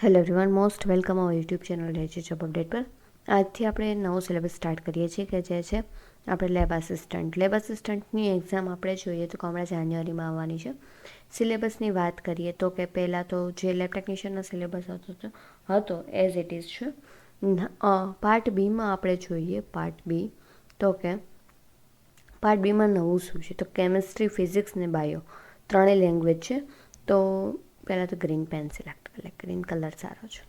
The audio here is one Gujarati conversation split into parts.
Hello everyone, most welcome our YouTube channel રહેશે જોબ અપડેટ પર. આજથી આપણે નવો સિલેબસ સ્ટાર્ટ કરીએ છીએ કે જે છે આપણે લેબ આસિસ્ટન્ટ. લેબ આસિસ્ટન્ટની એક્ઝામ આપણે જોઈએ તો હમણાં જાન્યુઆરીમાં આવવાની છે. સિલેબસની વાત કરીએ તો કે પહેલાં તો જે લેબ ટેકનિશિયનનો સિલેબસ હતો એઝ ઇટ ઇઝ છે. પાર્ટ બીમાં આપણે જોઈએ પાર્ટ બી તો કે પાર્ટ બીમાં નવું શું છે તો કેમિસ્ટ્રી, ફિઝિક્સ ને બાયો ત્રણેય લેંગ્વેજ છે. તો પહેલાં તો ગ્રીન પેન સિલેક્ટ કરી લે, ગ્રીન કલર સારો છે.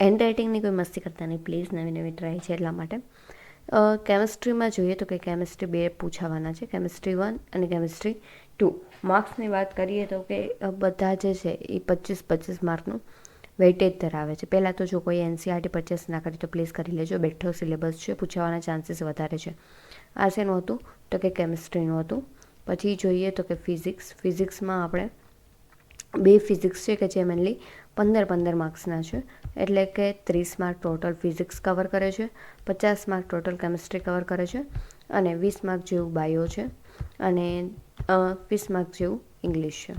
હેન્ડ રાઇટિંગની કોઈ મસ્તી કરતા નહીં પ્લીઝ, નવી નવી ટ્રાય છે એટલા માટે. કેમિસ્ટ્રીમાં જોઈએ તો કે કેમિસ્ટ્રી 2 પૂછાવાના છે, કેમિસ્ટ્રી 1 અને કેમિસ્ટ્રી 2. માર્ક્સની વાત કરીએ તો કે બધા જે છે એ 25-25 માર્કનું વેઇટેજ ધરાવે છે. પહેલાં તો જો કોઈ એનસીઆરટી પરચેસ ના કરી તો પ્લીઝ કરી લેજો, બેઠો સિલેબસ છે, પૂછાવાના ચાન્સીસ વધારે છે. આ શેનું હતું તો કે કેમિસ્ટ્રીનું હતું. પછી જોઈએ તો કે ફિઝિક્સમાં આપણે 2 ફિઝિક્સ છે કે જે મેનલી 15-15 માર્ક્સના છે, એટલે કે 30 માર્ક ટોટલ ફિઝિક્સ કવર કરે છે, 50 માર્ક ટોટલ કેમિસ્ટ્રી કવર કરે છે અને 20 માર્ક જેવું બાયો છે અને 20 માર્ક જેવું ઇંગ્લિશ છે.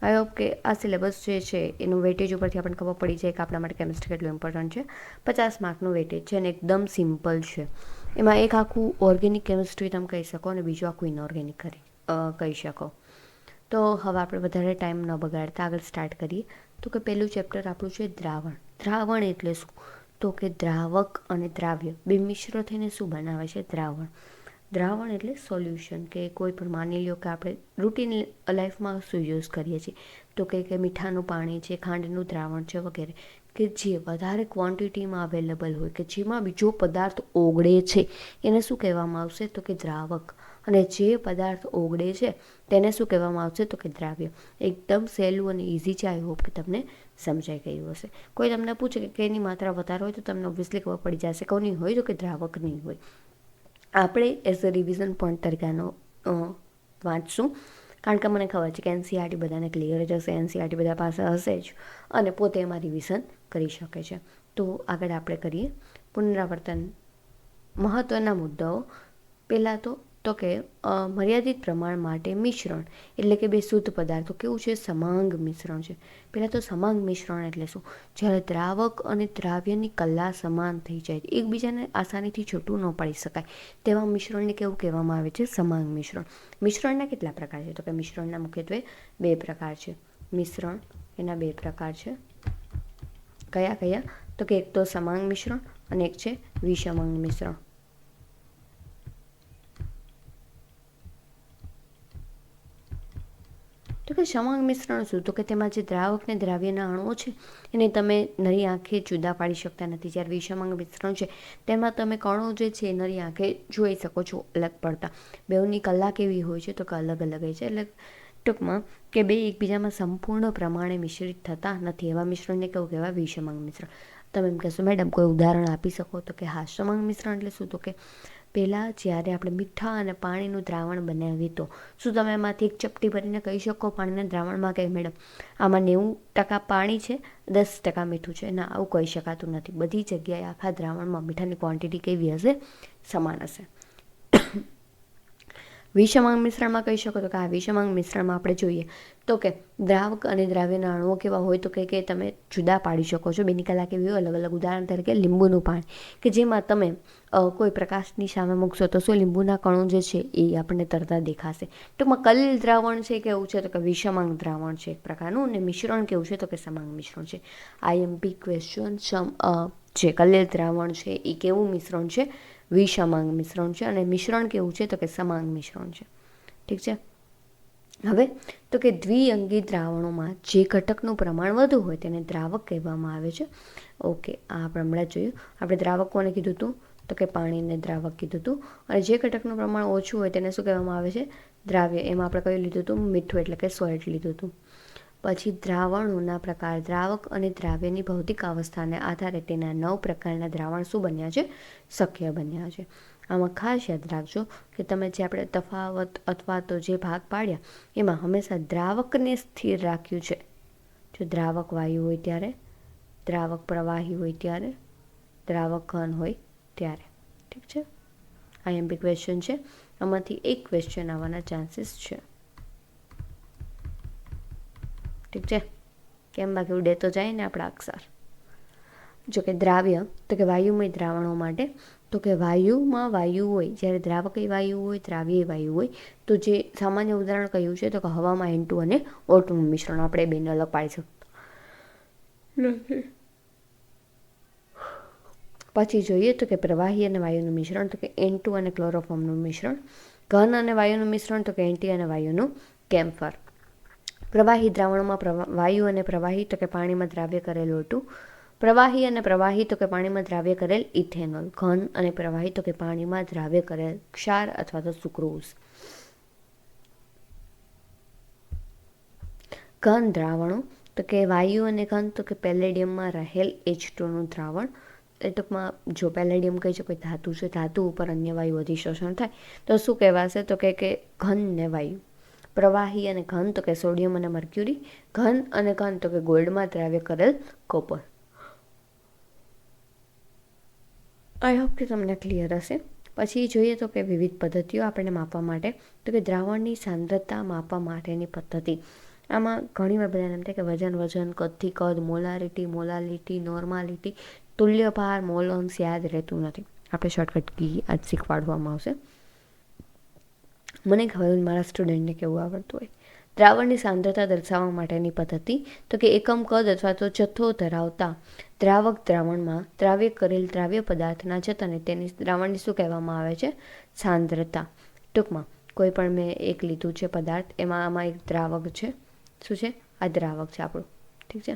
આઈ હોપ કે આ સિલેબસ જે છે એનું વેટેજ ઉપરથી આપણને ખબર પડી જાય કે આપણા માટે કેમિસ્ટ્રી કેટલું ઇમ્પોર્ટન્ટ છે. 50 માર્કનું વેટેજ છે અને એકદમ સિમ્પલ છે. એમાં એક આખું ઓર્ગેનિક કેમિસ્ટ્રી તમે કહી શકો અને બીજું આખું ઇનઓર્ગેનિક કહી શકો. તો હવે આપણે વધારે ટાઈમ ન બગાડતા આગળ સ્ટાર્ટ કરીએ. તો કે પહેલું ચેપ્ટર આપણું છે દ્રાવણ. દ્રાવણ એટલે શું તો કે દ્રાવક અને દ્રાવ્ય બે મિશ્ર થઈને શું બનાવે છે દ્રાવણ. દ્રાવણ એટલે સોલ્યુશન, કે કોઈ પણ માની લો કે આપણે રૂટીન લાઈફમાં શું યુઝ કરીએ છીએ તો કે મીઠાનું પાણી છે, ખાંડનું દ્રાવણ છે વગેરે, કે જે વધારે ક્વોન્ટિટીમાં અવેલેબલ હોય, કે જેમાં બીજો પદાર્થ ઓગળે છે એને શું કહેવામાં આવશે તો કે દ્રાવક. અને જે પદાર્થ ઓગળે છે તેને શું કહેવામાં આવશે તો કે દ્રાવ્ય. એકદમ સહેલું અને ઇઝી છે. આઈ હોપ કે તમને સમજાઈ ગયું હશે. કોઈ તમને પૂછે કે એની માત્રા વધારે હોય તો તમને ઓબ્વિયસલી ખબર પડી જશે, કોની હોય તો કે દ્રાવક નહીં હોય. આપણે એઝ અ રિવિઝન પોઈન્ટ તરીકે આનો વાંચશું, કારણ કે મને ખબર છે કે એનસીઆરટી બધાને ક્લિયર જ હશે, એનસીઆરટી બધા પાસે હશે જ અને પોતે એમાં રિવિઝન કરી શકે છે. તો આગળ આપણે કરીએ પુનરાવર્તન. મહત્ત્વના મુદ્દાઓ. પહેલાં તો કે મર્યાદિત પ્રમાણ માટે મિશ્રણ એટલે કે બે શુદ્ધ પદાર્થો કેવું છે સમાંગ મિશ્રણ છે. પહેલાં તો સમાંગ મિશ્રણ એટલે શું, જ્યારે દ્રાવક અને દ્રાવ્યની કલા સમાન થઈ જાય, એકબીજાને આસાનીથી છૂટું ન પાડી શકાય તેવા મિશ્રણને કેવું કહેવામાં આવે છે સમાંગ મિશ્રણ. મિશ્રણના કેટલા પ્રકાર છે તો કે મિશ્રણના મુખ્યત્વે 2 પ્રકાર છે. મિશ્રણ એના 2 પ્રકાર છે. કયા કયા તો કે એક તો સમાંગ મિશ્રણ અને એક છે વિષમાંગ મિશ્રણ. તો કે સમાંગ મિશ્રણ શું તો કે તેમાં જે દ્રાવક ને દ્રાવ્યના અણુઓ છે એને તમે નરી આંખે જુદા પાડી શકતા નથી. જ્યારે વિષમાંગ મિશ્રણ છે તેમાં તમે કણો જે છે એ નરી આંખે જોઈ શકો છો અલગ પડતા. બેઉની કલા કેવી હોય છે તો કે અલગ અલગ હોય છે. એટલે ટૂંકમાં કે બે એકબીજામાં સંપૂર્ણ પ્રમાણે મિશ્રિત થતા નથી એવા મિશ્રણને કેવું કહેવાય વિષમાંગ મિશ્રણ. તમે એમ કહેશો મેડમ કોઈ ઉદાહરણ આપી શકો તો કે હા, સમાંગ મિશ્રણ એટલે શું તો કે પહેલાં જ્યારે આપણે મીઠા અને પાણીનું દ્રાવણ બનાવીએ તો શું તમે એમાંથી એક ચપટી ભરીને કહી શકો પાણીના દ્રાવણમાં કે મેડમ આમાં 90% પાણી છે, 10% મીઠું છે? ના, આવું કહી શકાતું નથી. બધી જગ્યાએ આખા દ્રાવણમાં મીઠાની ક્વોન્ટિટી કેવી હશે સમાન હશે. વિષમાંગ મિશ્રણમાં કહી શકો તો કે આ વિષમાંગ મિશ્રણમાં આપણે જોઈએ તો કે દ્રાવક અને દ્રાવ્યના અણુઓ કેવા હોય તો કે તમે જુદા પાડી શકો છો. બેની કલા કેવી હોય અલગ અલગ. ઉદાહરણ તરીકે લીંબુનું પાણી, કે જેમાં તમે કોઈ પ્રકાશની સામે મૂકશો તો શું લીંબુના કણો જે છે એ આપણને તરતા દેખાશે. ટૂંકમાં કલીલ દ્રાવણ છે કેવું છે તો કે વિષમાંગ દ્રાવણ છે એક પ્રકારનું, અને મિશ્રણ કેવું છે તો કે સમાંગ મિશ્રણ છે. આઈએમપી ક્વેશ્ચન જે કલીલ દ્રાવણ છે એ કેવું મિશ્રણ છે વિષમાંગ મિશ્રણ છે, અને મિશ્રણ કેવું છે તો કે સમાંગ મિશ્રણ છે. ઠીક છે. હવે તો કે દ્વિઅંગી દ્રાવણોમાં જે ઘટકનું પ્રમાણ વધુ હોય તેને દ્રાવક કહેવામાં આવે છે. ઓકે, આ આપણે હમણાં જોયું. આપણે દ્રાવક કોને કીધું હતું તો કે પાણીને દ્રાવક કીધું હતું. અને જે ઘટકનું પ્રમાણ ઓછું હોય તેને શું કહેવામાં આવે છે દ્રાવ્ય. એમાં આપણે કયું લીધું હતું મીઠું એટલે કે સોલ્ટ લીધું હતું. પછી દ્રાવણોના પ્રકાર. દ્રાવક અને દ્રાવ્યની ભૌતિક અવસ્થાને આધારે તેના 9 પ્રકારના દ્રાવણ શું બન્યા છે શક્ય બન્યા છે. આમાં ખાસ યાદ રાખજો કે તમે જે આપણે તફાવત અથવા તો જે ભાગ પાડ્યા એમાં હંમેશા દ્રાવકને સ્થિર રાખ્યું છે. જો દ્રાવક વાયુ હોય ત્યારે, દ્રાવક પ્રવાહી હોય ત્યારે, દ્રાવક ઘન હોય ત્યારે. ઠીક છે. આઈએમપી ક્વેશ્ચન છે, આમાંથી એક ક્વેશ્ચન આવવાના ચાન્સીસ છે. ઠીક છે. કેમ બાકી ઉડે તો જાય ને આપણા અક્ષર. જો કે દ્રાવ્ય તો કે વાયુમય દ્રાવણો માટે, તો કે વાયુમાં વાયુ હોય, જ્યારે દ્રાવકય વાયુ હોય, દ્રાવ્ય વાયુ હોય, તો જે સામાન્ય ઉદાહરણ કયું છે તો કે હવામાં N2 અને O2નું મિશ્રણ. આપણે બેને અલગ પાડી શકતા નથી. પછી જોઈએ તો કે પ્રવાહી અને વાયુનું મિશ્રણ, તો કે N2 અને ક્લોરોફોર્મનું મિશ્રણ. ઘન અને વાયુનું મિશ્રણ, તો કે NT અને વાયુનું કેમ્ફર. પ્રવાહી દ્રાવણોમાં વાયુ અને પ્રવાહી, તો કે પાણીમાં દ્રાવ્ય કરેલું હતું. પ્રવાહી અને પ્રવાહી, તો કે પાણીમાં દ્રાવ્ય કરેલ ઇથેનોલ. ઘન અને પ્રવાહી, તો કે પાણીમાં દ્રાવ્ય કરેલ ક્ષાર અથવા તો સુક્રોઝ. ઘન દ્રાવણો, તો કે વાયુ અને ઘન, તો કે પેલેડિયમમાં રહેલ H2નું દ્રાવણ. એ ટૂંકમાં જો પેલેડિયમ કહી છે કોઈ ધાતુ છે, ધાતુ ઉપર અન્ય વાયુ અધિશોષણ થાય તો શું કહેવાશે, તો કે ઘન ને વાયુ. પ્રવાહી અને ઘન, તો કે સોડિયમ અને મર્ક્યુરી. ઘન અને ઘન, તો કે ગોલ્ડમાં દ્રાવ્ય કરેલ કોપર. આઈ હોપ કે તમને ક્લિયર હશે. પછી જોઈએ તો કે વિવિધ પદ્ધતિઓ આપણને માપવા માટે, તો કે દ્રાવણની સાંદ્રતા માપવા માટેની પદ્ધતિ. આમાં ઘણી વાર બધાને એમ થાય કે વજન, કદથી કદ, મોલાલિટી, નોર્માલિટી, તુલ્યભાર, મોલ અંશ યાદ રહેતું નથી. આપણે શોર્ટકટ કી આજ શીખવાડવામાં આવશે. મને ખબર મારા સ્ટુડન્ટને કેવું આવડતું હોય. દ્રાવણની સાંદ્રતા દર્શાવવા માટેની પદ્ધતિ, તો કે એકમ કદ અથવા તો જથ્થો ધરાવતા દ્રાવક દ્રાવણમાં દ્રાવ્ય કરેલ દ્રાવ્ય પદાર્થના જથ્થાને તેની દ્રાવણની શું કહેવામાં આવે છે, સાંદ્રતા. ટૂંકમાં કોઈ પણ મેં એક લીધું છે પદાર્થ, આમાં એક દ્રાવક છે. શું છે? આ દ્રાવક છે આપણું, ઠીક છે.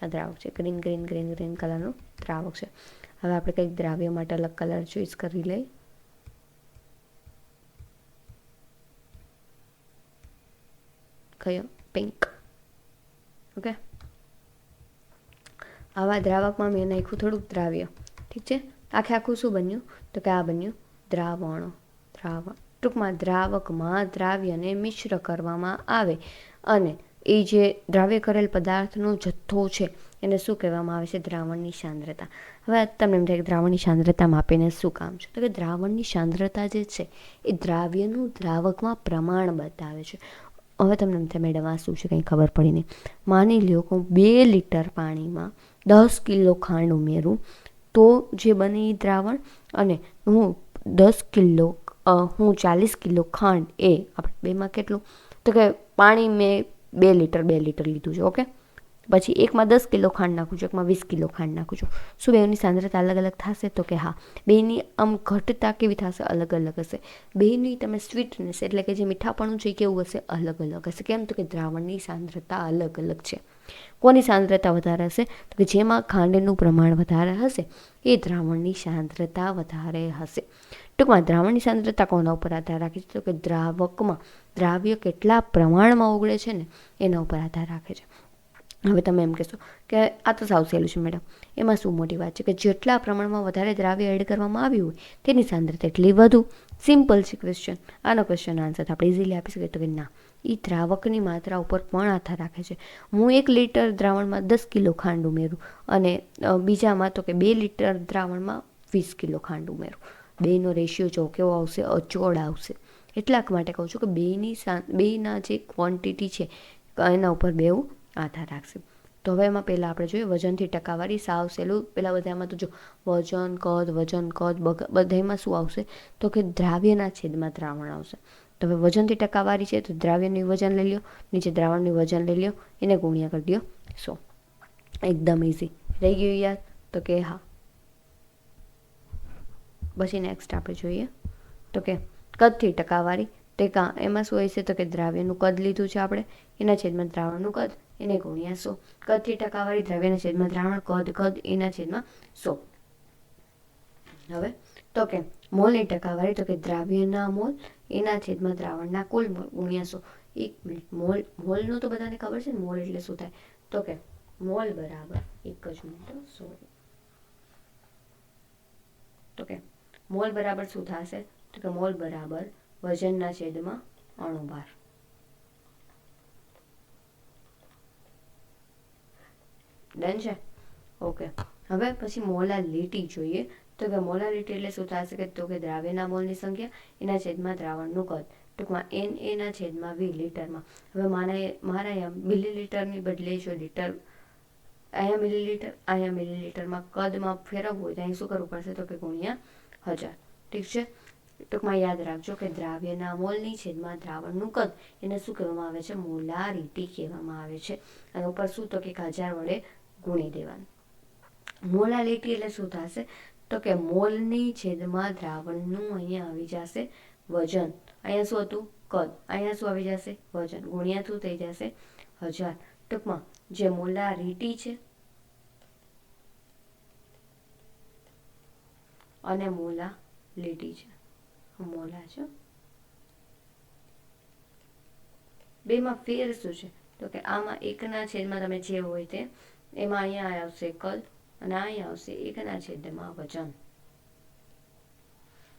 આ દ્રાવક છે, ગ્રીન કલરનું દ્રાવક છે. હવે આપણે કંઈક દ્રાવ્ય માટે અલગ કલર ચોઈસ કરી લઈએ. કયો? પિંક. ઓકે. આવા દ્રાવકમાં મેં નાખ્યું થોડુંક દ્રાવ્ય, ઠીક છે. આખું શું બન્યું, તો કે આ બન્યું દ્રાવણ. ટૂંકમાં દ્રાવકમાં દ્રાવ્યને મિશ્ર કરવામાં આવે અને એ જે દ્રાવ્ય કરેલ પદાર્થનો જથ્થો છે એને શું કહેવામાં આવે છે, દ્રાવણની સાંદ્રતા. હવે તમને એમ થાય કે દ્રાવણની સાંદ્રતા માપીને શું કામ છે, તો કે દ્રાવણની સાંદ્રતા જે છે એ દ્રાવ્યનું દ્રાવકમાં પ્રમાણ બતાવે છે. હવે તમને એમ થાય મેડમ આ શું છે, કંઈ ખબર પડી નહીં. માની લ્યો કે હું 2 લીટર પાણીમાં 10 કિલો ખાંડ ઉમેરું તો જે બને એ દ્રાવણ, અને હું 40 કિલો ખાંડ, એ આપણે બેમાં કેટલું, તો કે પાણી મેં 2 લીટર લીધું છે. ઓકે. પછી એકમાં 10 કિલો ખાંડ નાખું છું, એકમાં 20 કિલો ખાંડ નાખું છું. શું બેની સાંદ્રતા અલગ અલગ થશે, તો કે હા. બેની આમ ઘટતા કેવી થશે, અલગ અલગ હશે. બેની તમે સ્વીટનેસ એટલે કે જે મીઠાપણું છે કેવું હશે, અલગ અલગ હશે. કેમ, તો કે દ્રાવણની સાંદ્રતા અલગ અલગ છે. કોની સાંદ્રતા વધારે હશે, તો કે જેમાં ખાંડનું પ્રમાણ વધારે હશે એ દ્રાવણની સાંદ્રતા વધારે હશે. ટૂંકમાં દ્રાવણની સાંદ્રતા કોના ઉપર આધાર રાખે છે, તો કે દ્રાવકમાં દ્રાવ્ય કેટલા પ્રમાણમાં ઓગળે છે ને એના ઉપર આધાર રાખે છે. હવે તમે એમ કહેશો કે આ તો સાવ સહેલું છે મેડમ, એમાં શું મોટી વાત છે કે જેટલા પ્રમાણમાં વધારે દ્રાવ્ય એડ કરવામાં આવ્યું હોય તેની સાંદ્રતા એટલી વધુ. સિમ્પલ છે ક્વેશ્ચન. આનો ક્વેશ્ચન આન્સર આપણે ઇઝીલી આપી શકીએ, તો કે ના, એ દ્રાવકની માત્રા ઉપર પણ આધાર રાખે છે. હું 1 લીટર દ્રાવણમાં 10 કિલો ખાંડ ઉમેરું અને બીજામાં તો કે 2 લીટર દ્રાવણમાં 20 કિલો ખાંડ ઉમેરું. બેનો રેશિયો જો કેવો આવશે, અચોડ આવશે. એટલા માટે કહું છું કે બેના જે ક્વોન્ટિટી છે એના ઉપર બેઉ આધાર રાખશે. તો હવે એમાં પહેલાં આપણે જોઈએ વજનથી ટકાવારી, સાવ સહેલું. પહેલાં બધામાં તો જો વજન કદ બધામાં શું આવશે, તો કે દ્રાવ્યના છેદમાં દ્રાવણ આવશે. તો હવે વજનથી ટકાવારી છે તો દ્રાવ્યનું વજન લઈ લો, નીચે દ્રાવણનું વજન લઈ લો, એને ગુણ્યા કરી દો 100. એકદમ ઇઝી. રહી ગયું યાદ, તો કે હા. પછી નેક્સ્ટ આપણે જોઈએ તો કે કદથી ટકાવારી, તે એમાં શું હોય છે, તો કે દ્રાવ્યનું કદ લીધું છે આપણે, એના છેદમાં દ્રાવણનું કદ, એને ગુણ્યા 100. કદથી ટકાવારી, દ્રાવ્યના છેદમાં દ્રાવણ, કદ એના છેદમાં 100. હવે તો કે મોલની ટકાવારી, તો કે દ્રાવ્યના મોલ એના છેદમાં દ્રાવણના કુલ મોલ ગુણ્યા 100. 1 મિનિટ, મોલનું તો બધાને ખબર છે ને, મોલ એટલે શું થાય, તો કે મોલ બરાબર, એક જ મિનિટ, સોરી, તો કે મોલ બરાબર શું થશે, તો કે મોલ બરાબર વજનના છેદમાં અણુભાર. ડન છે. ઓકે. હવે પછી મોલાલિટી જોઈએ, તો કે મોલાલિટી એટલે શું થશે, કે તો કે દ્રાવ્યના મોલની સંખ્યા એના છેદમાં દ્રાવણનું કદ, ટૂંકમાં એના છેદમાં વી લીટરમાં. હવે મારા મિલીલીટરની બદલે જો લીટર અહીંયા મિલીલીટર, અહીંયા મિલીલીટરમાં કદમાં ફેરવવું હોય તો અહીં શું કરવું પડશે? તો કે ગુણ્યા 1000. ઠીક છે. ટૂંકમાં યાદ રાખજો કે દ્રાવ્યના મોલની છેદમાં દ્રાવણનું કદ એને શું કહેવામાં આવે છે? મોલારિટી કહેવામાં આવે છે. અને ઉપર શું? તો કે 1000 વડે ગુણી દેવાનું. મોલારિટી એટલે શું થશે? તો કે મોલની છેદમાં દ્રાવણનું અહીંયા આવી જશે વજન. અહીંયા શું હતું? કદ. અહીંયા શું આવી જશે? વજન. ગુણ્યા શું થઈ જશે? 1000. ટૂંકમાં જે મોલારિટી છે અને મોલાલિટી છે, મોલા છે, બેમાં ફેર શું છે? તો કે આમાં એકના છેદમાં તમે જે હોય તે, એમાં અહીંયા આવશે કદ અને અહીંયા આવશે એકના છેદમાં વજન.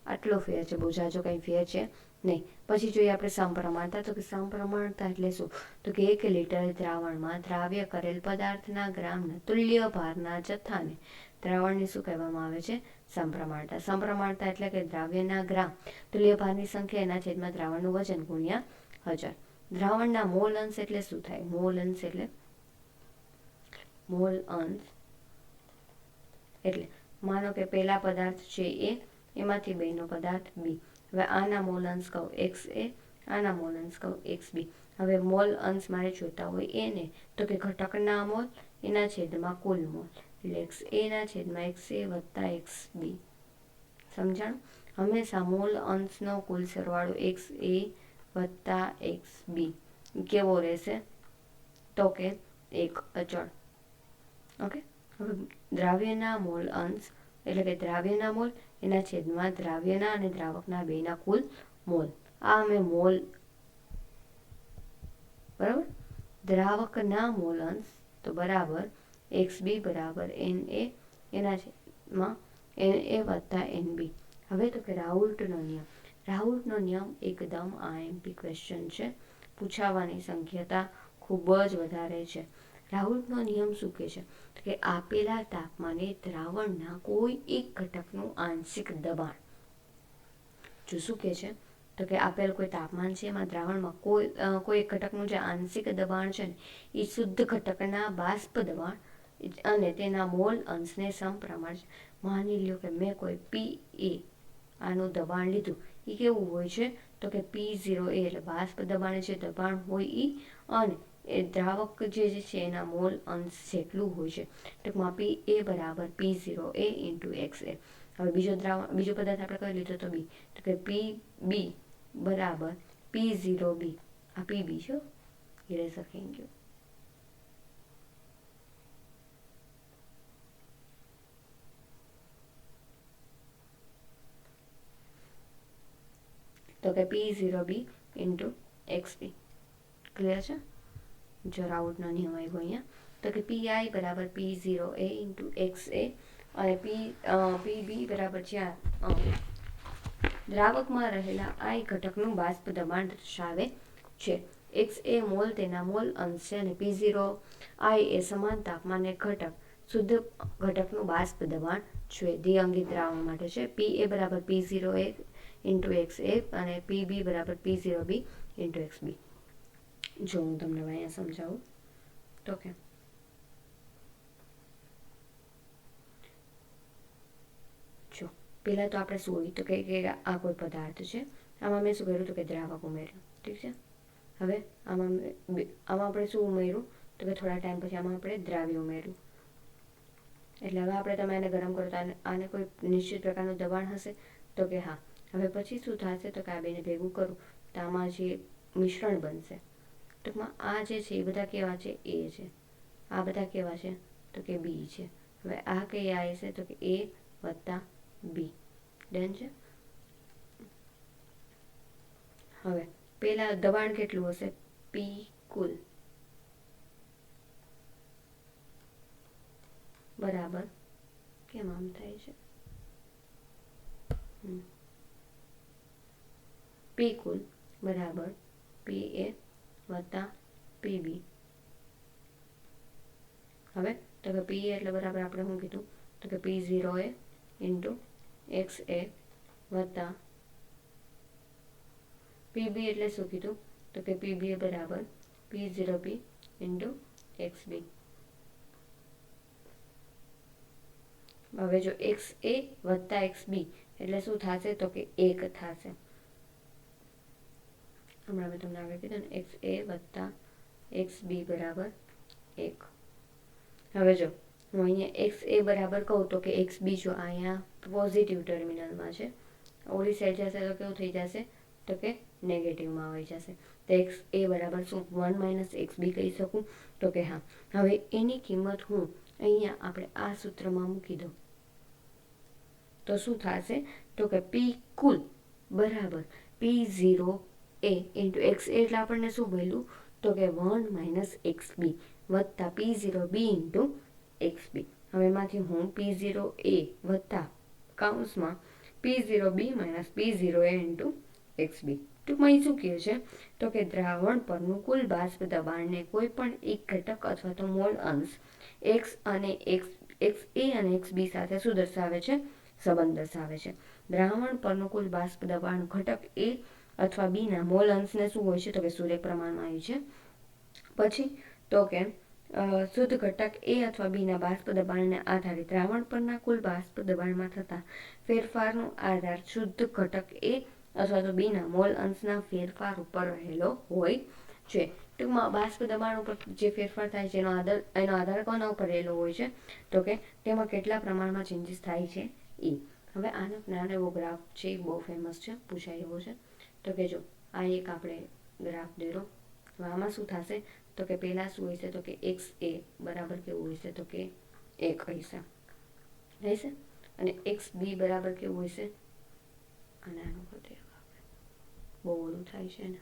આટલો ફેર છે, બહુ જાજો કંઈ ફેર છે નહીં. પછી જોઈએ આપણે સમપ્રમાણતા. તો કે સમપ્રમાણતા એટલે શું? તો કે 1 લીટર દ્રાવણમાં દ્રાવ્ય કરેલ પદાર્થના ગ્રામના તુલ્ય ભારના જથ્થાને દ્રાવણને શું કહેવામાં આવે છે? સમપ્રમાણતા. સમપ્રમાણતા એટલે કે દ્રાવ્યના ગ્રામ તુલ્ય ભારની સંખ્યા એના છેદમાં દ્રાવણનું વજન ગુણ્યા 1000. દ્રાવણના મોલ અંશ એટલે શું થાય? મોલ અંશ એટલે માનો કે પહેલા પદાર્થ છે એ, એમાંથી બેનો પદાર્થ બી. હવે આના મોલ અંશ કહું XA, આના મોલ અંશ કહું XB. હવે મોલ અંશ મારે જોતા હોય એને, તો કે ઘટકના મોલ એના છેદમાં કુલ મોલ, એટલે XA ના છેદમાં XA વત્તા XB. સમજાણું? હંમેશા મોલ અંશનો કુલ સરવાળો XA વત્તા XB કેવો રહેશે? તો કે એક અચળ. ઓકે. હવે દ્રાવ્યના મોલ અંશ એટલે કે દ્રાવ્યના મોલ એના છેદમાં દ્રાવ્યના અને દ્રાવકના બેના કુલ મોલ. આ અમે મોલ, બરાબર. દ્રાવકના મોલ અંશ તો બરાબર XB બરાબર NA એના છેદમાં NA વત્તા NB. હવે તો કે રાઉલ્ટનો નિયમ. રાઉલ્ટનો નિયમ એકદમ IMP ક્વેશ્ચન છે, પૂછાવાની શક્યતા ખૂબ જ વધારે છે. રાઉલ્ટનો નિયમ શું કહે છે? તો કે આપેલા તાપમાને દ્રાવણના કોઈ એક ઘટકનું આંશિક દબાણ, જો શું કહે છે? તો કે આપેલ કોઈ તાપમાન છે એમાં દ્રાવણમાં કોઈ એક ઘટકનું જે આંશિક દબાણ છે ને એ શુદ્ધ ઘટકના બાષ્પ દબાણ અને તેના મોલ અંશને સમપ્રમાણ છે. માની લ્યો કે મેં કોઈ PA આનું દબાણ લીધું. એ કેવું હોય છે? તો કે P0A એટલે બાષ્પ દબાણ જે દબાણ હોય એ, અને એ દ્રાવક જે છે એના મોલ અંશ જેટલું હોય છે. ટૂંકમાં PA બરાબર P0A ઇન્ટુ XA. હવે બીજો પદાર્થ આપણે કઈ લીધો તો B, તો કે PB બરાબર P0B. આ PB છે, ઇરેઝર થઈ ગયું. તો કે P0B ઇન્ટુ XB. ક્લિયર છે? જો રાઉલ્ટનો નિયમ આવ્યો અહીંયા, તો કે PI બરાબર P0A ઇન્ટુ XA અને PB બરાબર જ્યાં દ્રાવકમાં રહેલા I ઘટકનું બાષ્પ દબાણ દર્શાવે છે. XA મોલ તેના મોલ અંશ છે અને P0I એ સમાન તાપમાને ઘટક શુદ્ધ ઘટકનું બાષ્પ દબાણ છે. દ્વિઅંગી દ્રાવણ માટે છે. PA બરાબર P0A ઇન્ટુ XA અને PB બરાબર P0B ઇન્ટુ XB. જો હું તમને અહીંયા સમજાવું તો કે જો પહેલાં તો આપણે શું હોય તો કે આ કોઈ પદાર્થ છે, આમાં મેં શું કર્યું તો કે દ્રાવક ઉમેર્યું. ઠીક છે. હવે આમાં આપણે શું ઉમેર્યું તો કે થોડા ટાઈમ પછી આમાં આપણે દ્રાવ્ય ઉમેર્યું. એટલે હવે આપણે તમે આને ગરમ કરો તો આને કોઈ નિશ્ચિત પ્રકારનું દબાણ હશે તો કે હા. હવે પછી શું થશે તો કે આ બેને ભેગું કરું તો આમાં જે મિશ્રણ બનશે, ટૂંકમાં આ જે છે એ બધા કેવા છે? A છે. આ બધા કેવા છે? તો કે B છે. હવે આ કઈ આ છે તો કે A વત્તા B. ડન છે. હવે પેલા દબાણ કેટલું હશે? P કુલ બરાબર, કેમ આમ થાય છે? P કુલ બરાબર PA વત્તા PB. હવે તો કે PA એટલે બરાબર આપણે શું કીધું તો કે P0A ઇન્ટુ XA વત્તા PB એટલે શું કીધું તો કે PB બરાબર P0B ઇન્ટુ XB. હવે જો એક્સ એ વત્તા એક્સ બી એટલે શું થશે તો કે 1 થશે. હમણાં મેં તમને આગળ કીધું ને એક્સ એ વત્તા એક્સ બી બરાબર 1. હવે જો હું અહીંયા એક્સ એ બરાબર કહું તો કે એક્સ બી જો અહીંયા પોઝિટિવ ટર્મિનલમાં છે, ઓલી સાઈડ જશે તો કેવું થઈ જશે તો કે નેગેટિવમાં આવી જશે. તો એક્સ એ બરાબર શું 1 માઇનસ એક્સ બી કહી શકું તો કે હા. હવે એની કિંમત હું અહીંયા આપણે આ સૂત્રમાં મૂકી દઉં તો શું થશે તો કે પી કુલ બરાબર P0 એ ઇન્ટુ એક્સ એ એટલે આપણને શું મળ્યું તો કે 1 માઇનસ એક્સ બી વત્તા P0 બી ઇન્ટુ એક્સ બી. હવે એમાંથી હું P0 એ વત્તા કાઉન્સમાં P0 બી માઇનસ P0 એ ઇન્ટુ એક્સ બી. ટૂંકમાં એ શું કહે છે તો કે દ્રાવણ પરનું કુલ બાષ્પ દબાણને કોઈ પણ એક ઘટક અથવા તો મોલ અંશ એક્સ અને એક્સ એ અને એક્સ બી સાથે શું દર્શાવે છે સંબંધ દર્શાવે છે. દ્રાવણ પરનું કુલ બાષ્પ દબાણ ઘટક એ અથવા બીના મોલ અંશને શું હોય છે તો કે સૂર્ય પ્રમાણમાં આવ્યું છે. પછી તો કે શુદ્ધ ઘટક એ અથવા બીના બાષ્પ દબાણને આધારે દ્રાવણ પરના કુલ બાષ્પ દબાણમાં થતા ફેરફારનો આધાર શુદ્ધ ઘટક એ અથવા તો બીના મોલ અંશના ફેરફાર ઉપર રહેલો હોય છે. ટૂંકમાં બાષ્પ દબાણ ઉપર જે ફેરફાર થાય છે એનો આધાર કોના ઉપર રહેલો હોય છે તો કે તેમાં કેટલા પ્રમાણમાં ચેન્જીસ થાય છે એ. હવે આનો નાનો એવો ગ્રાફ છે, બહુ ફેમસ છે, પૂછાય એવો છે. તો કે જો આ એક આપણે ગ્રાફ દોરો, આમાં શું થશે તો કે પહેલાં શું હશે તો કે એક્સ એ બરાબર કેવું હશે તો કે 1 હશે અને એક્સ બી બરાબર કેવું હશે અને આનું બધે બહુ ઓલું થાય છે ને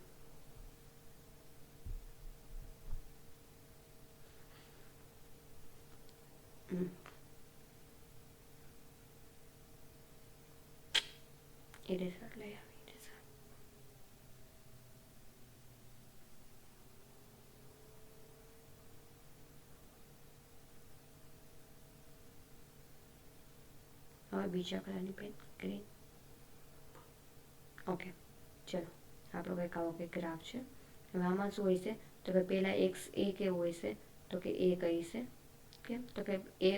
ઇરેઝર લઈ આવી. હવે બીજા કલરની પેન ગ્રીન. ઓકે ચલો આપણો કંઈક આવો કંઈક ગ્રાફ છે. હવે આમાં શું હોય છે તો કે પહેલાં એક્સ એ કેવું હોય છે તો કે એ કઈ છે કેમ તો કે એ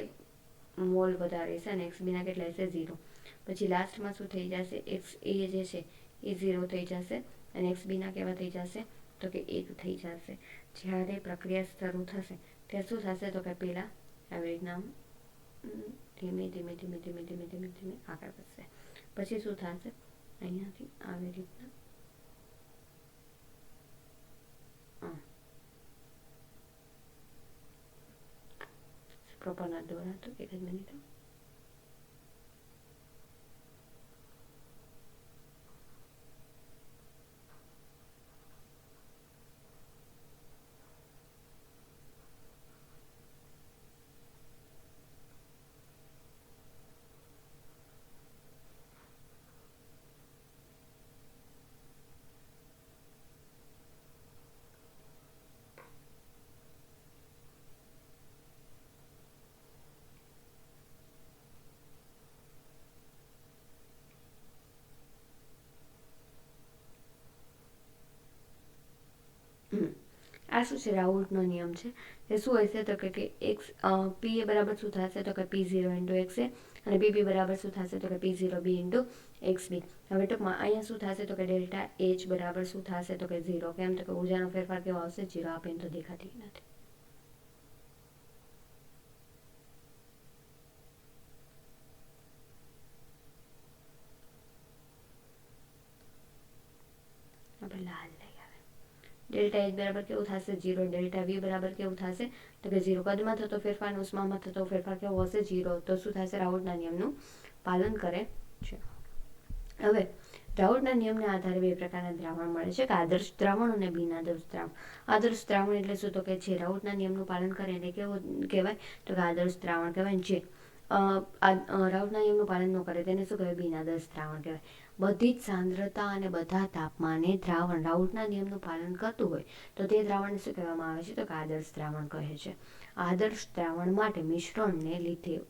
મોલ વધારે છે અને એક્સ બીના કેટલા હશે 0. પછી લાસ્ટમાં શું થઈ જશે એક્સ એ જે છે એ 0 થઈ જશે અને એક્સ બીના કેવા થઈ જશે તો કે 1 થઈ જશે. જ્યારે પ્રક્રિયા શરૂ થશે ત્યારે શું થશે તો કે પહેલાં આવી રીતના ધીમે ધીમે ધીમે ધીમે ધીમે ધીમે ધીમે આગળ વધશે. પછી શું થશે અહીંયાથી આવી રીતના પ્રોપર ના દોરાતો એક જ મિનિટ. આ શું છે રાઉલ્ટનો નિયમ છે. એ શું હશે તો કે એક્સ પી એ બરાબર શું થશે તો કે P0 ઇન્ટુ એક્સ એ અને પીબી બરાબર શું થશે તો કે P0 બી ઇન્ટુ એક્સ બી. હવે ટૂંકમાં અહીંયા શું થશે તો કે ડેલ્ટા એચ બરાબર શું થશે તો કે 0. કેમ તો કે ઉર્જાનો ફેરફાર કેવો આવશે 0 આપીને તો દેખાતી નથી. આપણે લાલ ડેલ્ટા એચ બરાબર કેવું થશે 0. ડેલ્ટા વી બરાબર કેવું થશે તો કે 0. કદમાં થતો ફેરફાર ઉષ્મામાં થતો ફેરફાર કેવો હશે 0. તો શું થશે રાઉલ્ટના નિયમનું પાલન કરે છે. હવે રાઉલ્ટના નિયમના આધારે બે પ્રકારના દ્રાવણ મળે છે કે આદર્શ દ્રાવણ અને બિનઆદર્શ દ્રાવણ. આદર્શ દ્રાવણ એટલે શું તો કે જે રાઉલ્ટના નિયમનું પાલન કરે એને કેવું કહેવાય તો કે આદર્શ દ્રાવણ કહેવાય. જે રાઉલ્ટના નિયમનું પાલન ન કરે તેને શું કહેવાય બિનઆદર્શ દ્રાવણ કહેવાય. બધી જ સાંદ્રતા અને બધા તાપમાને દ્રાવણ રાઉલ્ટના નિયમનું પાલન કરતું હોય તો તે દ્રાવણને શું કહેવામાં આવે છે તો કે આદર્શ દ્રાવણ કહે છે. આદર્શ દ્રાવણ માટે મિશ્રણને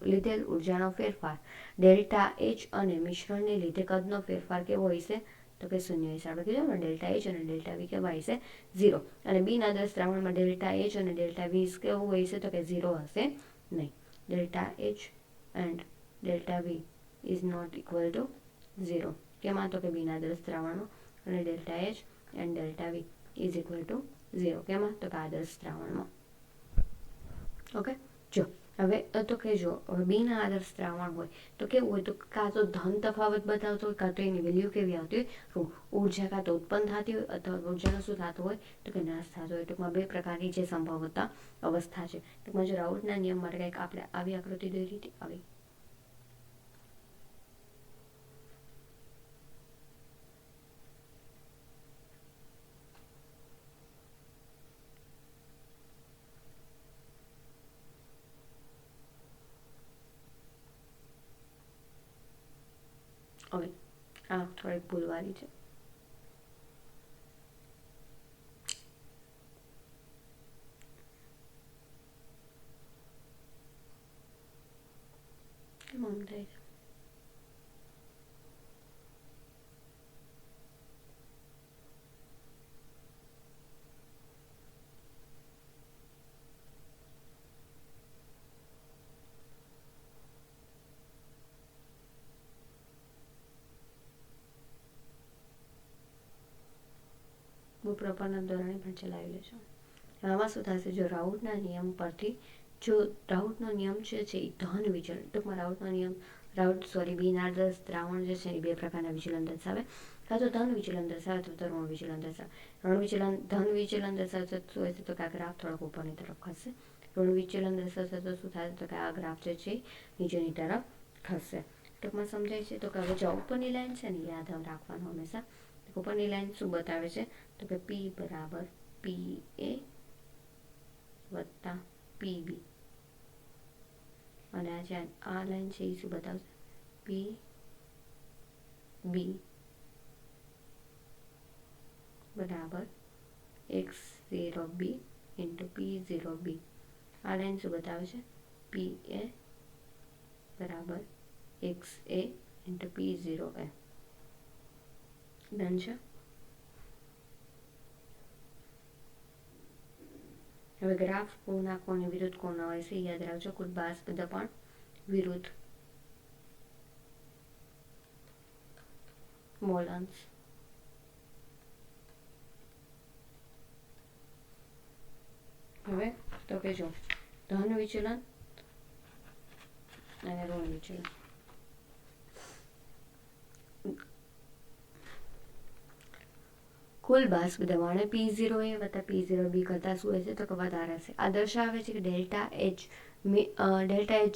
લીધેલ ઉર્જાનો ફેરફાર ડેલ્ટા એચ અને મિશ્રણને લીધે કદનો ફેરફાર કેવો હોય છે તો કે 0 હશે. આપણે કીધું ને ડેલ્ટા એચ અને ડેલ્ટા વી કેવા હશે 0. અને બિનઆદર્શ દ્રાવણમાં ડેલ્ટા એચ અને ડેલ્ટા વી કેવું હોય છે તો કે 0 હશે નહીં. Delta H and delta V is not equal to 0. કેમાં? તો કે બીના આદર્શ દ્રાવણમાં. અને delta H and delta V is equal to 0. કેમાં? તો કે આદર્શ દ્રાવણમાં. ઓકે, જો હવે તો કે જો હવે બીના આદર્શ દ્રાવણ હોય તો કેવું હોય, તો કાં તો ધન તફાવત બતાવતો હોય, કાં તો એની વેલ્યુ કેવી આવતી હોય, ઉર્જા કાં તો ઉત્પન્ન થતી હોય અથવા ઉર્જાનો શું થતો હોય, તો કે નાશ થતો હોય. ટૂંકમાં બે પ્રકારની જે સંભવતા અવસ્થા છે. ટૂંકમાં જો રાઉલ્ટના નિયમ માટે કંઈક આપણે આવી આકૃતિ દોરી હતી, આવી. હવે આ થોડીક ભૂલવાળી છે. કેમ આમ થાય છે? પ્રપારના ધોરણે પણ ચલાવી લેશો. આમાં શું થશે? જો રાઉલ્ટના નિયમ પરથી, જો રાઉલ્ટનો નિયમ છે એ ધન વિચલન, ટૂંકમાં બીના આદર્શ દ્રાવણ જે છે એ બે પ્રકારના વિચલન દર્શાવે. કાં તો ધન વિચલન દર્શાવે તો ઋણ વિચલન દર્શાવે. ધન વિચલન દર્શાવશે તો શું હશે? તો કે આ ગ્રાફ થોડોક ઉપરની તરફ ખસશે. ઋણ વિચલન દર્શાવશે તો શું થાય? તો કે આ ગ્રાફ જે છે નીચેની તરફ ખસશે. ટૂંકમાં સમજાય છે? તો કે હવે જો ઉપરની લાઈન છે ને યાદ રાખવાનું હંમેશા. ઉપરની લાઈન શું બતાવે છે? તો કે P બરાબર PA વત્તા PB. અને આ જે આ લાઈન છે એ શું બતાવશે? PB બરાબર X0B ઇન્ટુ P0B. આ લાઈન શું બતાવે છે? PA બરાબર XA ઇન્ટુ P0A. ડન છે? હવે ગ્રાફ કોના કોની વિરુદ્ધ કોના હોય છે યાદ રાખજો. કુલ બાષ્પ દબાણ વિરુદ્ધ મોલ અંશ. હવે તો કે જો ધન વિચલન અને ઋણ વિચલન. કુલ બાષ્પ દબાણ P0A વત્તા P0B કરતાં શું હશે? તો કે વધારે હશે. આ દર્શાવે છે કે ડેલ્ટા એચ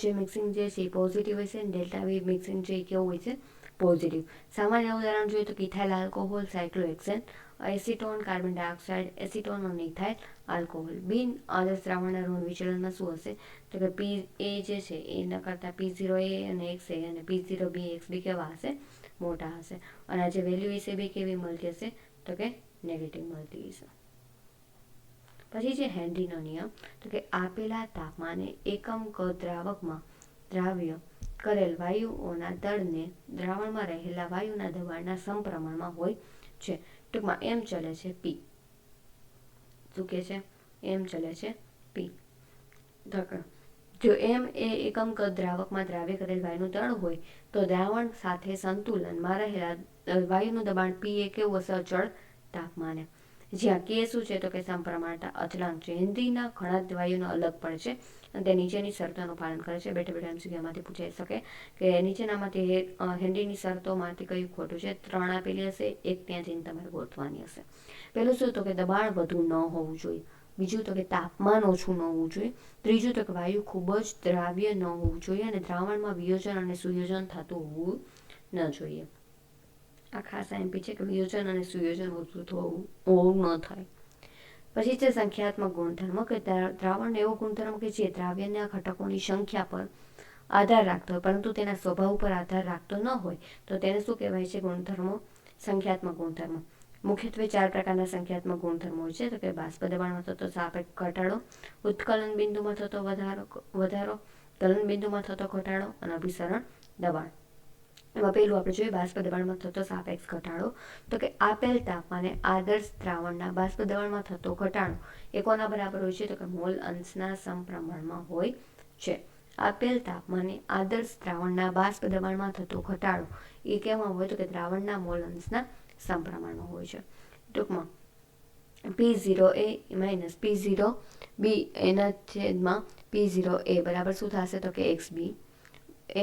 જે મિક્સિંગ જે છે એ પોઝિટિવ હોય છે અને ડેલ્ટા વી મિક્સિંગ જે કેવું હોય છે? પોઝિટિવ. સામાન્ય ઉદાહરણ જોઈએ તો ethyl alcohol, cyclohexane, acetone, carbon dioxide, acetone અને ઇથાઇલ આલ્કોહોલ. બિન આદર્શ દ્રાવણના ઋણ વિચલનમાં શું હશે? તો કે PA જે છે એના કરતાં P0A અને XA અને P0B XB કેવા હશે? મોટા હશે. અને આ જે વેલ્યુ વિશે બી કેવી મળતી હશે? તો કે નેગેટિવ મળતી હશે. પછી છે હેનરીનો નિયમ. તો કે આપેલા તાપમાને એકમ કદ દ્રાવકમાં દ્રાવ્ય કરેલ વાયુઓના દળને દ્રાવણમાં રહેલા વાયુના દબાણના સમપ્રમાણમાં હોય છે. ટૂંકમાં એમ ચલે છે P. શું કે છે? એમ ચલે છે P. જો એમ એ એકમ કદ દ્રાવકમાં દ્રાવ્ય કરેલ વાયુનું દળ હોય તો દ્રાવણ સાથે સંતુલનમાં રહેલા વાયુનું દબાણ P એ કેવું હશે? અચળ તાપમાને. જ્યાં કે શું છે? તો કે સમપ્રમાણતા અચળાંક છે. હેનરીના ઘણા જ વાયુનો અલગ પડે છે અને તે નીચેની શરતોનું પાલન કરે છે. બેઠા બેઠા MCQમાંથી પૂછાઈ શકે કે નીચેનામાંથી હેનરીની શરતોમાંથી કયું ખોટું છે? 3 આપેલી હશે, એક ત્યાં જઈને તમારે ગોતવાની હશે. પહેલું શું? તો કે દબાણ વધુ ન હોવું જોઈએ. બીજું તો કે તાપમાન ઓછું ન હોવું જોઈએ. ત્રીજું તો કે વાયુ ખૂબ જ દ્રાવ્ય ન હોવું જોઈએ અને દ્રાવણમાં વિયોજન અને સુયોજન થતું હોવું ન જોઈએ. આ ખાસ MP છે કે વિયોજન અને સુયોજન હોવું ન થાય. પછી છે સંખ્યાત્મક ગુણધર્મ કે દ્રાવણનો એવો ગુણધર્મ કે જે દ્રાવ્યના ઘટકોની સંખ્યા પર આધાર રાખતો હોય પરંતુ તેના સ્વભાવ પર આધાર રાખતો ન હોય તો તેને શું કહેવાય છે? ગુણધર્મો. સંખ્યાત્મક ગુણધર્મો. મુખ્યત્વે 4 પ્રકારના સંખ્યાત્મક ગુણધર્મો હોય છે. તો કે બાષ્પ દબાણમાં થતો સાપેક્ષ ઘટાડો, ઉત્કલન બિંદુમાં થતો વધારો, ગલન બિંદુમાં થતો ઘટાડો અને અભિસરણ દબાણ. એમાં પહેલું આપણે જોઈએ બાષ્પ દબાણમાં થતો સાપેક્ષ ઘટાડો. તો કે આપેલ તાપમાને આદર્શ દ્રાવણના બાષ્પ દબાણમાં થતો ઘટાડો એ કોના બરાબર હોય છે? તો કે મોલ અંશના સમપ્રમાણમાં હોય છે. આપેલ તાપમાને આદર્શ દ્રાવણના બાષ્પ દબાણમાં થતો ઘટાડો એ કેમાં હોય તો કે દ્રાવણના મોલ અંશના સમપ્રમાણમાં હોય છે. ટૂંકમાં P0A માઇનસ P0B એના છેદમાં P0A બરાબર શું થશે તો કે XB,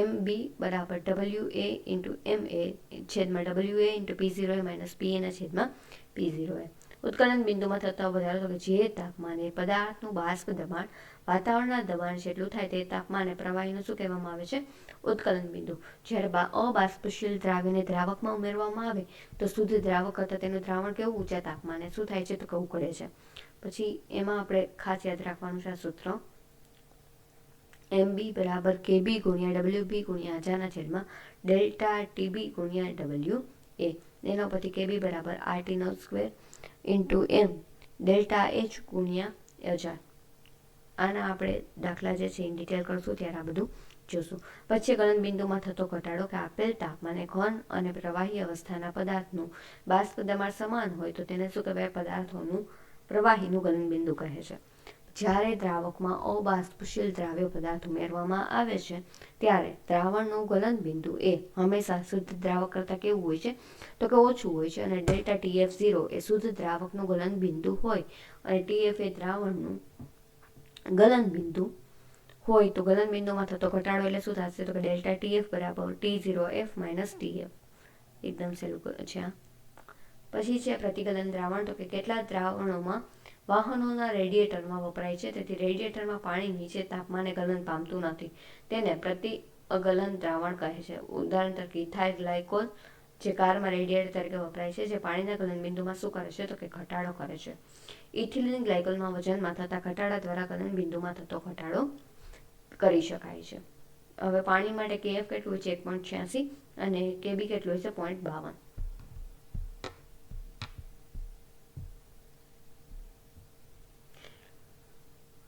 MB બરાબર WA ઇન્ટુ MA છેદમાં WA into P0A minus PA ના છેદમાં P0A. ઉત્કલન બિંદુમાં થતા વધારો તો કે જે તાપમાને પદાર્થનું બાષ્પ દબાણ વાતાવરણના દબાણ જેટલું થાય તે તાપમાને પ્રવાહીનું શું કહેવામાં આવે છે? ઉત્કલન બિંદુ. જ્યારે અબાષ્પશીલ દ્રાવ્યને દ્રાવકમાં ઉમેરવામાં આવે તો શુદ્ધ દ્રાવક કરતાં તેનું દ્રાવણ કેવું ઊંચા તાપમાને શું થાય છે તો કે ઉકળે છે. પછી એમાં આપણે ખાસ યાદ રાખવાનું છે આ સૂત્ર, MB બરાબર KB ગુણ્યા WB ગુણ્યા અજાના છેદમાં ડેલ્ટા TB ગુણ્યા WA. એના પરથી KB બરાબર RT નો square into M delta H ગુણ્યા અજાર. આના આપણે દાખલા જે છે ઇન ડિટેલ કરશું ત્યારે આ બધું જોશું. પછી ગલન બિંદુમાં થતો ઘટાડો કે આપેલ તાપમાને ઘન અને પ્રવાહી અવસ્થાના પદાર્થનું બાષ્પ દબાણ સમાન હોય તો તેને શું કહેવાય? પદાર્થોનું પ્રવાહીનું ગલન બિંદુ કહે છે. જ્યારે દ્રાવકમાં અબાષ્પશીલ દ્રાવ્ય પદાર્થ ઉમેરવામાં આવે છે ત્યારે દ્રાવણનું ગલન બિંદુ એ હંમેશા શુદ્ધ દ્રાવક કરતાં કેવું હોય છે તો કે ઓછું હોય છે, અને ડેલ્ટા TF0 એ શુદ્ધ દ્રાવકનું ગલન બિંદુ હોય અને TF એ દ્રાવણનું ગલન બિંદુ હોય તો ગલન બિંદુમાં થતો ઘટાડો એટલે શું થશે તો કે ડેલ્ટા TF બરાબર T0F માઇનસ TF. એકદમ સહેલું છે. પછી છે પ્રતિગલન દ્રાવણ. તો કે કેટલાક દ્રાવણોમાં વાહનોના રેડિએટરમાં વપરાય છે, તેથી રેડિએટરમાં પાણી નીચે તાપમાને ગલન પામતું નથી, તેને પ્રતિગલન દ્રાવણ કહે છે. ઉદાહરણ તરીકે ઇથાઇલ ગ્લાયકોલ જે કારમાં રેડિએટર તરીકે વપરાય છે, જે પાણીના ગલન બિંદુમાં શું કરે છે તો કે ઘટાડો કરે છે. ઇથિલિન ગ્લાયકોલમાં વજનમાં થતા ઘટાડા દ્વારા ગલન બિંદુમાં થતો ઘટાડો કરી શકાય છે. હવે પાણી માટે KF કેટલું હોય છે 1.86 અને KB કેટલું હોય છે 0.52.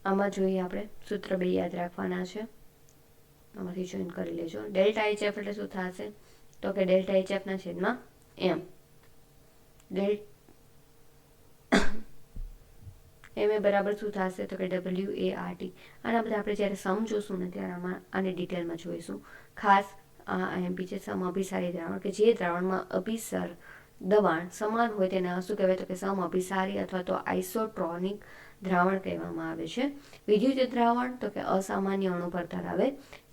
આમાં જોઈએ આપણે સૂત્ર 2 યાદ રાખવાના છે, આમાંથી જોઈન કરી લેજો. ડેલ્ટા HF એટલે શું થશે તો કે ડેલ્ટા HF ના છેદમાં M. M એ બરાબર શું થશે તો કે WART. આના બધા આપણે જ્યારે સમ જોશું ને ત્યારે આને ડિટેલમાં જોઈશું. ખાસ આ MP છે સમઅભિસારી દ્રાવણ, કે જે દ્રાવણમાં અભિસર દબાણ સમાન હોય તેને શું કહેવાય તો કે સમઅભિસારી અથવા તો આઇસોટ્રોનિક દ્રાવણ કહેવામાં આવે છે. વિદ્યુતીય દ્રાવણ તો કે અસામાન્ય અણુ પર ધરાવે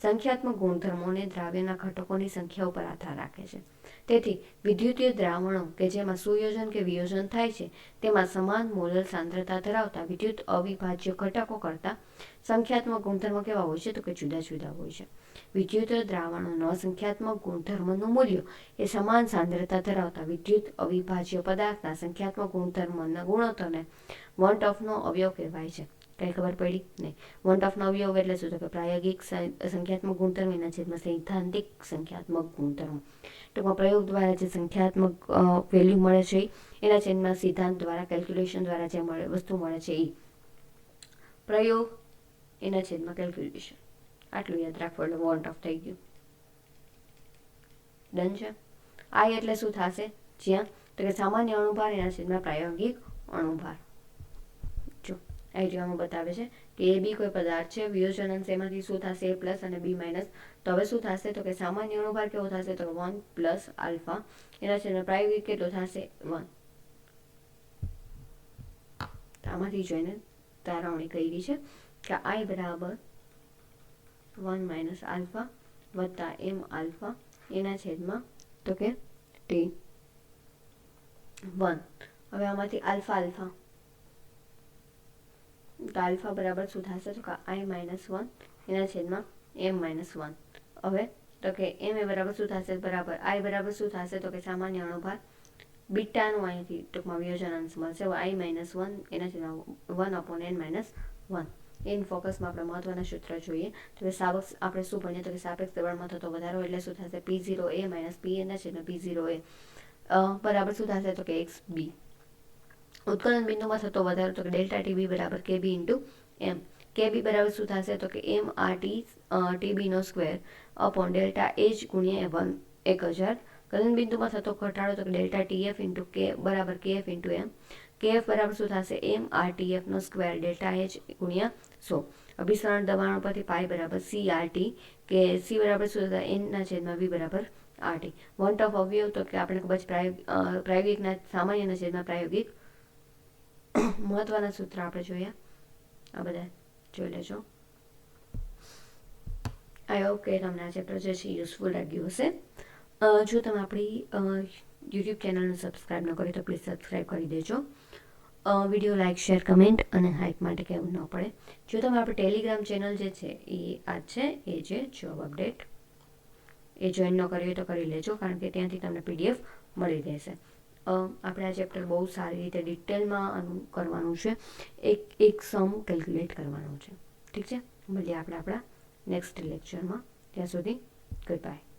સંખ્યાત્મક ગુણધર્મોને દ્રાવ્યના ઘટકોની સંખ્યા ઉપર આધાર રાખે છે. તેથી વિદ્યુતીય દ્રાવણો કે જેમાં સુયોજન કે વિયોજન થાય છે તેમાં સમાન મોલર સાંદ્રતા ધરાવતા વિદ્યુત અવિભાજ્ય ઘટકો કરતાં સંખ્યાત્મક ગુણધર્મો કેવા હોય છે તો કે જુદા જુદા હોય છે. વિદ્યુતીય દ્રાવણોનો સંખ્યાત્મક ગુણધર્મનું મૂલ્ય એ સમાન સાંદ્રતા ધરાવતા વિદ્યુત અવિભાજ્ય પદાર્થના સંખ્યાત્મક ગુણધર્મના ગુણોત્તરને વોન્ટ ઓફનો અવયવ કહેવાય છે. કઈ ખબર પડી? નહીં. વોન્ટ ઓફનો અવયવ એટલે શું તો કે પ્રાયોગિક સંખ્યાત્મક ગુણધર્મ એના છેદમાં સૈદ્ધાંતિક સંખ્યાત્મક ગુણધર્મ. ટૂંકમાં પ્રયોગ દ્વારા જે સંખ્યાત્મક વેલ્યુ મળે છે એના છેદમાં સિદ્ધાંત દ્વારા કેલ્ક્યુલેશન દ્વારા જે વસ્તુ મળે છે એ પ્રયોગ એના છેદમાં કેલ્ક્યુલેશન. આટલું યાદ રાખવું એટલે વોન્ટ ઓફ થઈ ગયું. ડન છે. I એટલે શું થશે? જ્યાં તો કે સામાન્ય અણુભાર એના છેદમાં પ્રાયોગિક અણુભાર. જો આઈડિયામાં બતાવે છે કે AB કોઈ પદાર્થ છે, વિયોજન અંશ એમાંથી શું થશે A પ્લસ અને B માઇનસ. તો હવે શું થશે તો કે સામાન્ય અણુભાર કેવો થશે તો 1 પ્લસ આલ્ફા એના છેદમાં પ્રાયોગિક કેટલો થશે 1. તો આમાંથી જોઈને તારવણી કરી છે કે I બરાબર 1 માઇનસ આલ્ફા વત્તા M આલ્ફા એના છેદમાં તો કે T1. હવે આમાંથી આલ્ફા આલ્ફા તો આલ્ફા બરાબર શું થશે તો કે I માઇનસ 1 એના છેદમાં M માઇનસ 1. હવે તો કે M એ બરાબર શું થશે બરાબર I બરાબર શું થશે તો કે સામાન્ય અણુભાર બીટાનું અહીંથી ટૂંકમાં વિયોજન અંશ મળશે. I માઇનસ 1 એના છેદમાં 1/n માઇનસ 1. ઇન ફોકસમાં આપણે મહત્વના સૂત્ર જોઈએ તો કે આપણે શું ભણીએ તો કે સાપેક્ષ દબાણમાં થતો વધારો એટલે શું થશે P0A માઇનસ PA ના છેદમાં P0A બરાબર શું થશે તો કે XB. ઉત્કલન બિંદુમાં થતો વધારો તો કે ડેલ્ટા TB બરાબર KB ઇન્ટુ M. KB બરાબર શું થશે તો કે MRT TB નો સ્ક્વેર અપોન ડેલ્ટા H ગુણ્યા 1000. ગલન બિંદુમાં થતો ઘટાડો તો કે ડેલ્ટા TF ઇન્ટુ K બરાબર KF ઇન્ટુ M. KF બરાબર શું થશે MRTFનો સ્ક્વેર ડેલ્ટા H ગુણ્યા 100. અભિસરણ દબાણો પરથી પાઈ બરાબર CRT કે C બરાબર શું થશે N/V બરાબર RT. વોન્ટ ઓફ અવયવ તો કે આપણે ખબર છે પ્રાયોગિકના સામાન્યના છેદમાં પ્રાયોગિક. મહત્વના સૂત્ર આપણે જોયા, આ બધા જોઈ લેજો. આઈ હોપ કે તમને આ ચેપ્ટર જે છે યુઝફુલ લાગ્યું હશે. જો તમે આપણી યુટ્યુબ ચેનલને સબસ્ક્રાઈબ ન કરી તો પ્લીઝ સબસ્ક્રાઈબ કરી દેજો. વિડીયો લાઇક શેર કમેન્ટ અને હાઇક માટે કહેવું ન પડે. જો તમે આપણે ટેલિગ્રામ ચેનલ જે છે એ આ છે એ જે જોબ અપડેટ એ જોઈન ન કરી હોય તો કરી લેજો, કારણ કે ત્યાંથી તમને PDF મળી રહેશે. આપણે આ ચેપ્ટર બહુ સારી રીતે ડિટેલમાં કરવાનું છે, એક સમ કેલ્ક્યુલેટ કરવાનું છે. ઠીક છે, મળીએ આપણે આપણા નેક્સ્ટ લેક્ચરમાં. ત્યાં સુધી ગુડ બાય.